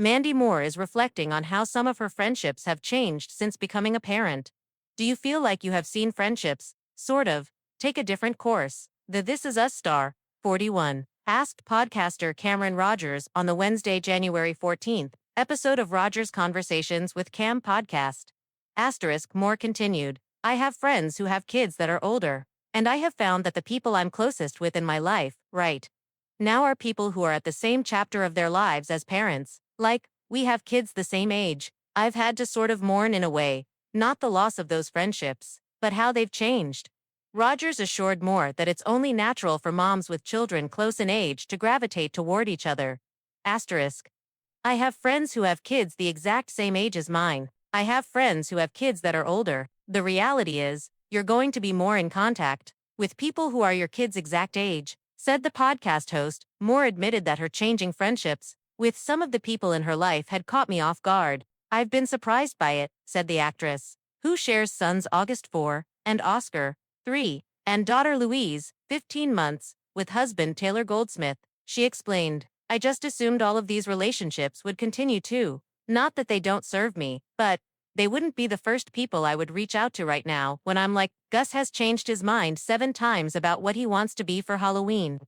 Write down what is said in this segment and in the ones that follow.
Mandy Moore is reflecting on how some of her friendships have changed since becoming a parent. Do you feel like you have seen friendships, sort of, take a different course? The This Is Us star, 41, asked podcaster Cameron Rogers on the Wednesday, January 14th, episode of Rogers Conversations with Cam podcast. Moore continued, I have friends who have kids that are older, and I have found that the people I'm closest with in my life, right now, are people who are at the same chapter of their lives as parents. Like, we have kids the same age. I've had to sort of mourn in a way, not the loss of those friendships, but how they've changed. Rogers assured Moore that it's only natural for moms with children close in age to gravitate toward each other. Asterisk. I have friends who have kids the exact same age as mine. I have friends who have kids that are older. The reality is, you're going to be more in contact with people who are your kids' exact age, said the podcast host. Moore admitted that her changing friendships with some of the people in her life had caught me off guard. I've been surprised by it, said the actress, who shares sons August 4 and Oscar, 3, and daughter Louise, 15 months, with husband Taylor Goldsmith. She explained, I just assumed all of these relationships would continue too. Not that they don't serve me, but they wouldn't be the first people I would reach out to right now when I'm like, Gus has changed his mind 7 times about what he wants to be for Halloween.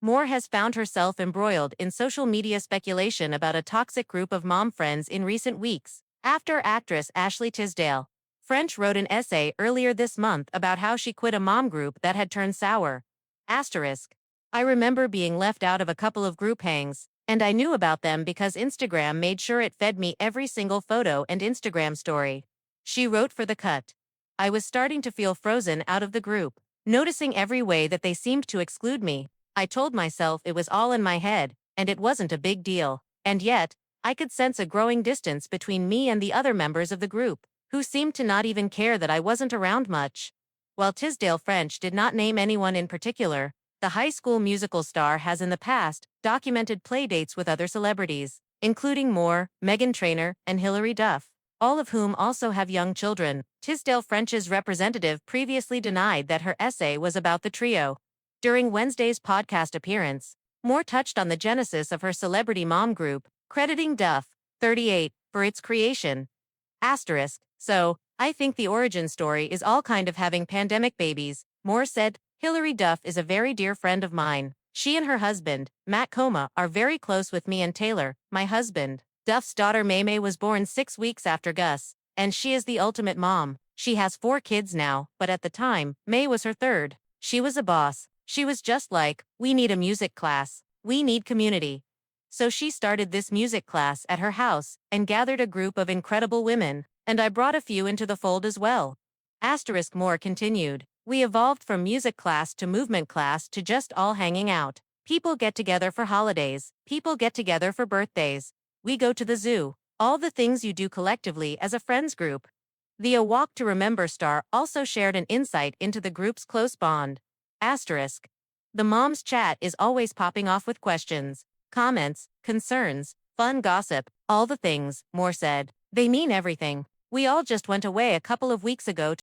Moore has found herself embroiled in social media speculation about a toxic group of mom friends in recent weeks, after actress Ashley Tisdale French wrote an essay earlier this month about how she quit a mom group that had turned sour. Asterisk. I remember being left out of a couple of group hangs, and I knew about them because Instagram made sure it fed me every single photo and Instagram story. She wrote for The Cut. I was starting to feel frozen out of the group, noticing every way that they seemed to exclude me. I told myself it was all in my head, and it wasn't a big deal. And yet, I could sense a growing distance between me and the other members of the group, who seemed to not even care that I wasn't around much. While Tisdale French did not name anyone in particular, the High School Musical star has in the past documented playdates with other celebrities, including Moore, Meghan Trainor, and Hilary Duff, all of whom also have young children. Tisdale French's representative previously denied that her essay was about the trio. During Wednesday's podcast appearance, Moore touched on the genesis of her celebrity mom group, crediting Duff, 38, for its creation. Asterisk. So, I think the origin story is all kind of having pandemic babies, Moore said. Hilary Duff is a very dear friend of mine. She and her husband, Matt Coma, are very close with me and Taylor, my husband. Duff's daughter Maymay was born 6 weeks after Gus, and she is the ultimate mom. She has 4 kids now, but at the time, May was her third. She was a boss. She was just like, we need a music class. We need community. So she started this music class at her house and gathered a group of incredible women, and I brought a few into the fold as well. Asterisk. Moore continued, we evolved from music class to movement class to just all hanging out. People get together for holidays. People get together for birthdays. We go to the zoo. All the things you do collectively as a friends group. The A Walk to Remember star also shared an insight into the group's close bond. Asterisk. The moms chat is always popping off with questions, comments, concerns, fun gossip, all the things, Moore said. They mean everything. We all just went away a couple of weeks ago